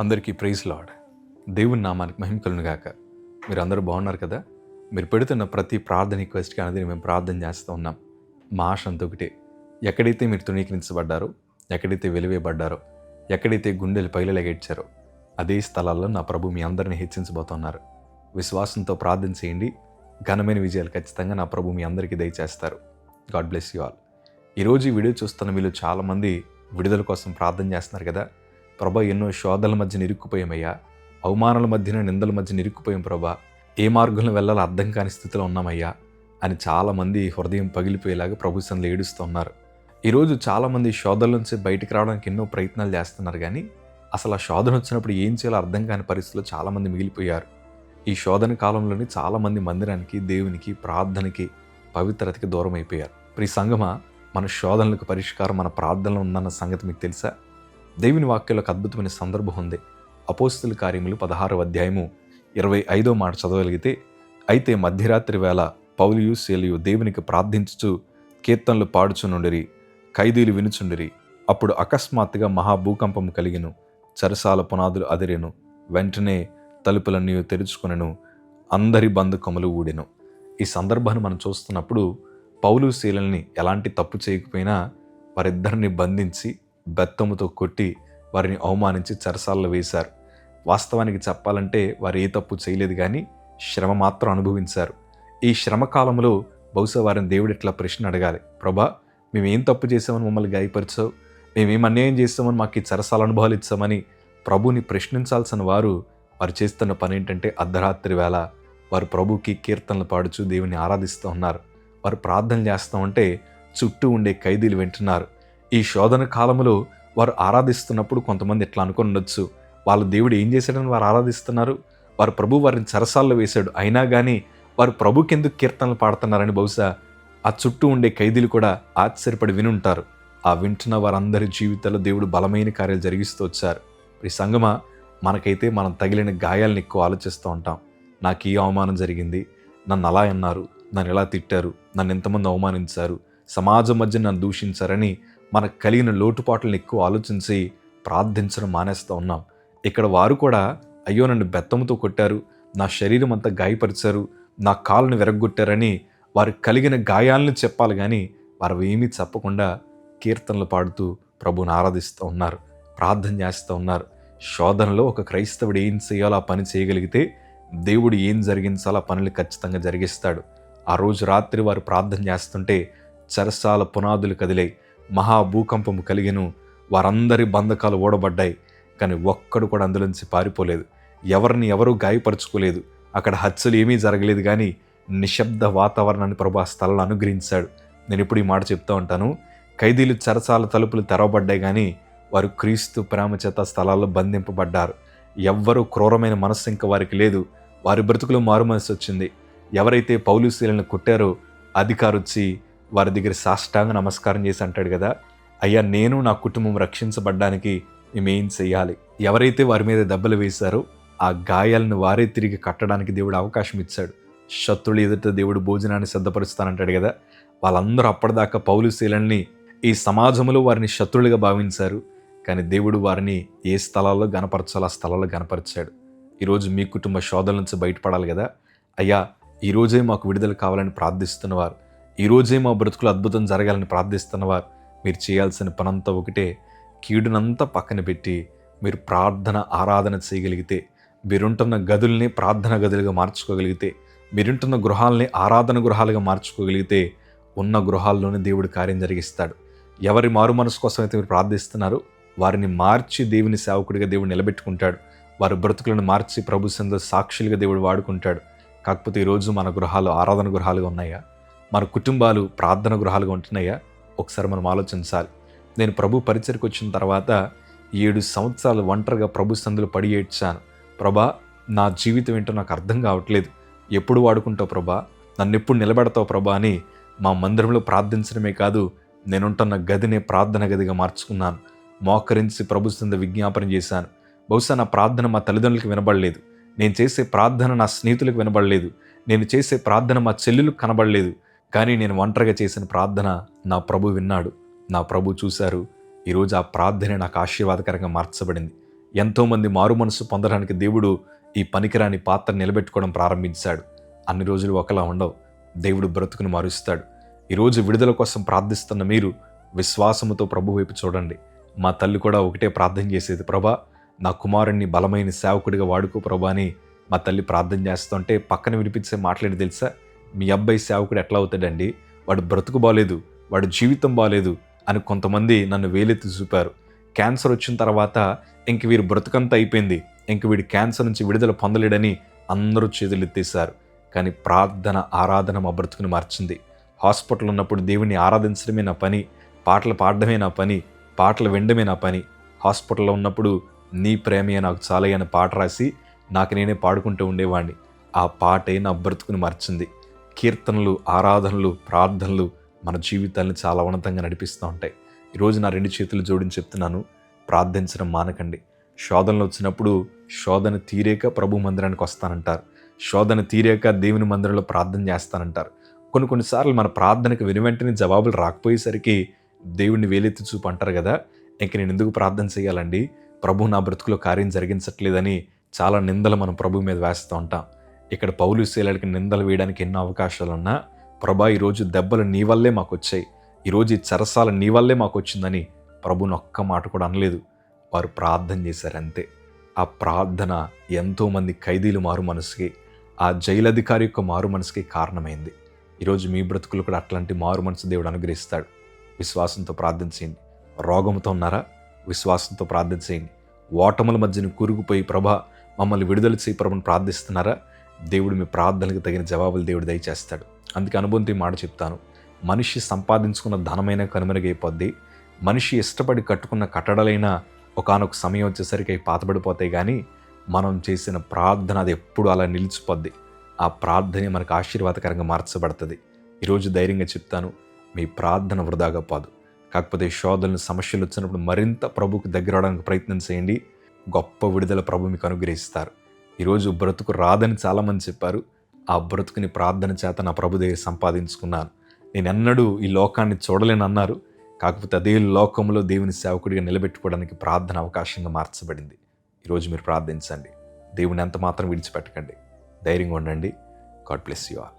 అందరికీ praise lord. దేవుని నామానికి మహిమ కలుగును గాక. మీరు అందరూ బాగున్నారు కదా? మీరు పెడుతున్న ప్రతి ప్రార్థన రిక్వెస్ట్కి అనేది మేము ప్రార్థన చేస్తూ ఉన్నాం. మా ఆశ అంతా ఒకటే, ఎక్కడైతే మీరు తృణీకరించబడ్డారో, ఎక్కడైతే వెలివేయబడ్డారో, ఎక్కడైతే గుండెలు పైలెగేడ్చారో అదే స్థలాల్లో నా ప్రభు మీ అందరిని హెచ్చించబోతున్నారు. విశ్వాసంతో ప్రార్థన చేయండి. ఘనమైన విజయాలు ఖచ్చితంగా నా ప్రభు మీ అందరికీ దయచేస్తారు. God bless you all. ఈరోజు ఈ వీడియో చూస్తున్న మీరు చాలామంది విడుదల కోసం ప్రార్థన చేస్తున్నారు కదా. ప్రభా, ఎన్నో శోధనల మధ్య నిరుక్కుపోయామయ్యా, అవమానాల మధ్యన నిందల మధ్య నిరుక్కుపోయాం ప్రభా, ఏ మార్గంలో వెళ్ళాలో అర్థం కాని స్థితిలో ఉన్నామయ్యా అని చాలామంది హృదయం పగిలిపోయేలాగా ప్రభు సన్నిధిలో ఏడుస్తూ ఉన్నారు. ఈరోజు చాలామంది శోధనల నుంచి బయటకు రావడానికి ఎన్నో ప్రయత్నాలు చేస్తున్నారు, కానీ అసలు ఆ శోధన వచ్చినప్పుడు ఏం చేయాలో అర్థం కాని పరిస్థితుల్లో చాలామంది మిగిలిపోయారు. ఈ శోధన కాలంలోని చాలామంది మందిరానికి, దేవునికి, ప్రార్థనకి, పవిత్రతకి దూరం అయిపోయారు. ప్రియ సంగమా, మన శోధనలకు పరిష్కారం మన ప్రార్థనలో ఉందన్న సంగతి మీకు తెలుసా? దేవుని వాక్యంలో ఒక అద్భుతమైన సందర్భం ఉంది. అపోస్తుల కార్యములు 16వ అధ్యాయము 25వ మాట చదవగలిగితే, అయితే మధ్యరాత్రి వేళ పౌలియు శీలయు దేవునికి ప్రార్థించుచు కీర్తనలు పాడుచునుండిరి, ఖైదీలు వినుచుండిరి. అప్పుడు అకస్మాత్తుగా మహాభూకంపము కలిగెను, చెరసాల పునాదులు అదిరెను, వెంటనే తలుపులన్నీ తెరుచుకొనెను, అందరి బంధకములు ఊడెను. ఈ సందర్భాన్ని మనం చూస్తున్నప్పుడు పౌలు శీలని ఎలాంటి తప్పు చేయకపోయినా వారిద్దరిని బంధించి బెత్తముతో కొట్టి వారిని అవమానించి చెరసాలలో వేశారు. వాస్తవానికి చెప్పాలంటే వారు ఏ తప్పు చేయలేదు, కానీ శ్రమ మాత్రం అనుభవించారు. ఈ శ్రమ కాలంలో బహుశా వారిని దేవుడు ఇట్లా ప్రశ్న అడగాలి, ప్రభా, మేమేం తప్పు చేసామని మమ్మల్ని గాయపరిచావు, మేమేం అన్యాయం చేస్తామని మాకు ఈ చెరసాల అనుభవాలు ఇచ్చామని ప్రభుని ప్రశ్నించాల్సిన వారు చేస్తున్న పని ఏంటంటే, అర్ధరాత్రి వేళ వారు ప్రభుకి కీర్తనలు పాడుచు దేవుని ఆరాధిస్తూ ఉన్నారు. వారు ప్రార్థన చేస్తూ ఉంటే చుట్టూ ఉండే ఖైదీలు వింటున్నారు. ఈ శోధన కాలంలో వారు ఆరాధిస్తున్నప్పుడు కొంతమంది ఇట్లా అనుకుని ఉండొచ్చు, వాళ్ళ దేవుడు ఏం చేశాడని వారు ఆరాధిస్తున్నారు, వారు ప్రభు వారిని చెరసాల్లో వేశాడు, అయినా కానీ వారు ప్రభుకి ఎందుకు కీర్తనలు పాడుతున్నారని బహుశా ఆ చుట్టూ ఉండే ఖైదీలు కూడా ఆశ్చర్యపడి వినుంటారు. ఆ వింటున్న వారందరి జీవితాల్లో దేవుడు బలమైన కార్యాలు జరిగిస్తూ వచ్చారు. ఈ సంగమా, మనకైతే మనం తగిలిన గాయాలను ఎక్కువ ఆలోచిస్తూ ఉంటాం. నాకు ఈ అవమానం జరిగింది, నన్ను అలా అన్నారు, నన్ను ఎలా తిట్టారు, నన్ను ఎంతమంది అవమానించారు, సమాజం మధ్య నన్ను దూషించారని మనకు కలిగిన లోటుపాట్లను ఎక్కువ ఆలోచించి ప్రార్థించడం మానేస్తూ ఉన్నాం. ఇక్కడ వారు కూడా, అయ్యో నన్ను బెత్తంతో కొట్టారు, నా శరీరం అంతా గాయపరిచారు, నా కాళ్ళను విరగ్గొట్టారని వారు కలిగిన గాయాలను చెప్పాలి, కానీ వారు ఏమీ చెప్పకుండా కీర్తనలు పాడుతూ ప్రభువుని ఆరాధిస్తూ ఉన్నారు, ప్రార్థన చేస్తూ ఉన్నారు. శోధనలో ఒక క్రైస్తవుడు ఏం చేయాలో ఆ పని చేయగలిగితే దేవుడు ఏం జరిగించాలో ఆ పనులు ఖచ్చితంగా జరిగిస్తాడు. ఆ రోజు రాత్రి వారు ప్రార్థన చేస్తుంటే చెరసాల పునాదులు కదిలాయి, మహాభూకంపము కలిగెను, వారందరి బంధకాలు ఓడబడ్డాయి, కానీ ఒక్కడు కూడా అందులోంచి పారిపోలేదు, ఎవరిని ఎవరూ గాయపరుచుకోలేదు, అక్కడ హత్యలు ఏమీ జరగలేదు, కానీ నిశ్శబ్ద వాతావరణాన్ని ప్రభు ఆ స్థలంలో అనుగ్రహించాడు. నేను ఇప్పుడు ఈ మాట చెప్తూ ఉంటాను, ఖైదీలు చెరసాల తలుపులు తెరవబడ్డాయి, కానీ వారు క్రీస్తు ప్రేమ చేత స్థలాల్లో బంధింపబడ్డారు. ఎవ్వరూ క్రూరమైన మనస్సు ఇంకా వారికి లేదు. వారి బ్రతుకులో మారు మనసు వచ్చింది. ఎవరైతే పౌలు శీలను కొట్టారో అధికారి వచ్చి వారి దగ్గర సాష్టాంగ నమస్కారం చేసి అంటాడు కదా, అయ్యా, నేను నా కుటుంబం రక్షించబడ్డానికి మేమేం చెయ్యాలి? ఎవరైతే వారి మీద దెబ్బలు వేశారో ఆ గాయాలను వారే తిరిగి కట్టడానికి దేవుడు అవకాశం ఇచ్చాడు. శత్రులు ఎదుట దేవుడు భోజనాన్ని సిద్ధపరుస్తానంటాడు కదా. వాళ్ళందరూ అప్పటిదాకా పౌలు శీలని ఈ సమాజంలో వారిని శత్రులుగా భావించారు, కానీ దేవుడు వారిని ఏ స్థలాల్లో గనపరచాలో ఆ స్థలాల్లో గనపరిచాడు. ఈరోజు మీ కుటుంబ శోధన నుంచి బయటపడాలి కదా. అయ్యా, ఈరోజే మాకు విడుదల కావాలని ప్రార్థిస్తున్నవారు, ఈరోజే మా బ్రతుకులు అద్భుతం జరగాలని ప్రార్థిస్తున్నవారు, మీరు చేయాల్సిన పనంతా ఒకటే, కీడునంతా పక్కన పెట్టి మీరు ప్రార్థన ఆరాధన చేయగలిగితే, మీరుంటున్న గదుల్ని ప్రార్థన గదులుగా మార్చుకోగలిగితే, మీరుంటున్న గృహాలని ఆరాధన గృహాలుగా మార్చుకోగలిగితే ఉన్న గృహాల్లోనే దేవుడు కార్యం జరిగిస్తాడు. ఎవరి మారు మనసు కోసం అయితే మీరు ప్రార్థిస్తున్నారో వారిని మార్చి దేవుని సేవకుడిగా దేవుడు నిలబెట్టుకుంటాడు. వారి బ్రతుకులను మార్చి ప్రభు సన్నిధిలో సాక్షులుగా దేవుడు వాడుకుంటాడు. కాకపోతే ఈరోజు మన గృహాలు ఆరాధన గృహాలుగా ఉన్నాయా? మన కుటుంబాలు ప్రార్థన గృహాలుగా ఉంటున్నాయా? ఒకసారి మనం ఆలోచించాలి. నేను ప్రభు పరిచయకు వచ్చిన తర్వాత 7 సంవత్సరాలు ఒంటరిగా ప్రభు సన్నిధిలో పడి ఏడ్చాను. ప్రభా, నా జీవితం ఏంటో నాకు అర్థం కావట్లేదు, ఎప్పుడు వాడుకుంటావు ప్రభా, నన్ను ఎప్పుడు నిలబెడతావు ప్రభా అని మా మందిరంలో ప్రార్థించడమే కాదు, నేనుంటున్న గదినే ప్రార్థన గదిగా మార్చుకున్నాను. మోకరించి ప్రభు సన్నిధిలో విజ్ఞాపన చేశాను. బహుశా నా ప్రార్థన మా తల్లిదండ్రులకు వినబడలేదు, నేను చేసే ప్రార్థన నా స్నేహితులకు వినబడలేదు, నేను చేసే ప్రార్థన మా చెల్లెలకు కనబడలేదు, కానీ నేను ఒంటరిగా చేసిన ప్రార్థన నా ప్రభు విన్నాడు, నా ప్రభు చూశారు. ఈరోజు ఆ ప్రార్థనే నాకు ఆశీర్వాదకరంగా మార్చబడింది. ఎంతోమంది మారు మనసు పొందడానికి దేవుడు ఈ పనికిరాని పాత్ర నిలబెట్టుకోవడం ప్రారంభించాడు. అన్ని రోజులు ఒకలా ఉండవు. దేవుడు బ్రతుకును మారుస్తాడు. ఈరోజు విడుదల కోసం ప్రార్థిస్తున్న మీరు విశ్వాసముతో ప్రభు వైపు చూడండి. మా తల్లి కూడా ఒకటే ప్రార్థన చేసేది, ప్రభా నా కుమారుణ్ణి బలమైన సేవకుడిగా వాడుకో ప్రభా అని మా తల్లి ప్రార్థన చేస్తుంటే పక్కన వినిపించే మాట్లాడి తెలుసా, మీ అబ్బాయి సేవకుడు ఎట్లా అవుతాడండి, వాడు బ్రతుకు బాలేదు, వాడు జీవితం బాలేదు అని కొంతమంది నన్ను వేలెత్తి చూపారు. క్యాన్సర్ వచ్చిన తర్వాత ఇంక వీరు బ్రతుకంతా అయిపోయింది, ఇంక వీడి క్యాన్సర్ నుంచి విడుదల పొందలేడని అందరూ చేతులు ఎత్తేశారు. కానీ ప్రార్థన ఆరాధన మా బ్రతుకుని మార్చింది. హాస్పిటల్ ఉన్నప్పుడు దేవుణ్ణి ఆరాధించడమే నా పని, పాటలు పాడడమే నా పని, పాటలు వినడమే నా పని. హాస్పిటల్లో ఉన్నప్పుడు నీ ప్రేమే నాకు చాలయ్యని పాట రాసి నాకు నేనే పాడుకుంటూ ఉండేవాడిని. ఆ పాటే నా బ్రతుకుని మార్చింది. కీర్తనలు, ఆరాధనలు, ప్రార్థనలు మన జీవితాలను చాలా ఉన్నతంగా నడిపిస్తూ ఉంటాయి. ఈరోజు నా 2 చేతులు జోడించి చెప్తున్నాను, ప్రార్థించడం మానకండి. శోధనలు వచ్చినప్పుడు శోధన తీరేక ప్రభు మందిరానికి వస్తానంటారు, శోధన తీరాక దేవుని మందిరంలో ప్రార్థన చేస్తానంటారు. కొన్నిసార్లు మన ప్రార్థనకు వెనువెంటనే జవాబులు రాకపోయేసరికి దేవుడిని వేలెత్తి చూపు అంటారు కదా, ఇంక నేను ఎందుకు ప్రార్థన చేయాలండి, ప్రభు నా బ్రతుకులో కార్యం జరిగించట్లేదని చాలా నిందలు మనం ప్రభు మీద వేస్తూ ఉంటాం. ఇక్కడ పౌలు శీలకి నిందలు వేయడానికి ఎన్నో అవకాశాలున్నా, ప్రభా ఈరోజు దెబ్బలు నీ వల్లే మాకు వచ్చాయి, ఈరోజు ఈ చెరసాల నీ వల్లే మాకు వచ్చిందని ప్రభుని ఒక్క మాట కూడా అనలేదు. వారు ప్రార్థన చేశారు అంతే. ఆ ప్రార్థన ఎంతోమంది ఖైదీలు మారు మనసుకి, ఆ జైలు అధికారి యొక్క మారు మనసుకి కారణమైంది. ఈరోజు మీ బ్రతుకులు కూడా అట్లాంటి మారు మనసు దేవుడు అనుగ్రహిస్తాడు. విశ్వాసంతో ప్రార్థించేయండి. రోగంతో ఉన్నారా, విశ్వాసంతో ప్రార్థించేయండి. ఓటముల మధ్యన కూరుకుపోయి ప్రభా మమ్మల్ని విడుదల చేయి ప్రభుని ప్రార్థిస్తున్నారా, దేవుడు మీ ప్రార్థనలకు తగిన జవాబులు దేవుడు దయచేస్తాడు. అందుకే అనుభవంతో ఈ మాట చెప్తాను, మనిషి సంపాదించుకున్న ధనమైన కనుమరుగైపోద్ది, మనిషి ఇష్టపడి కట్టుకున్న కట్టడలైనా ఒకానొక సమయం వచ్చేసరికి అవి పాతబడిపోతాయి. కానీ మనం చేసిన ప్రార్థన అది ఎప్పుడు అలా నిలిచిపోద్ది. ఆ ప్రార్థనే మనకు ఆశీర్వాదకరంగా మార్చబడుతుంది. ఈరోజు ధైర్యంగా చెప్తాను, మీ ప్రార్థన వృధాగా పోదు. కాకపోతే శోధనలు, సమస్యలు వచ్చినప్పుడు మరింత ప్రభుకు దగ్గర అవడానికి ప్రయత్నం చేయండి. గొప్ప విడుదల ప్రభు మీకు అనుగ్రహిస్తారు. ఈరోజు బ్రతుకు రాదని చాలామంది చెప్పారు. ఆ బ్రతుకుని ప్రార్థన చేత నా ప్రభు దగ్గర సంపాదించుకున్నాను. నేను ఎన్నడూ ఈ లోకాన్ని చూడలేనన్నారు. కాకపోతే అదే లోకంలో దేవుని సేవకుడిగా నిలబెట్టుకోవడానికి ప్రార్థన అవకాశంగా మార్చబడింది. ఈరోజు మీరు ప్రార్థించండి. దేవుని ఎంత మాత్రం విడిచిపెట్టకండి. ధైర్యంగా ఉండండి. God bless you all.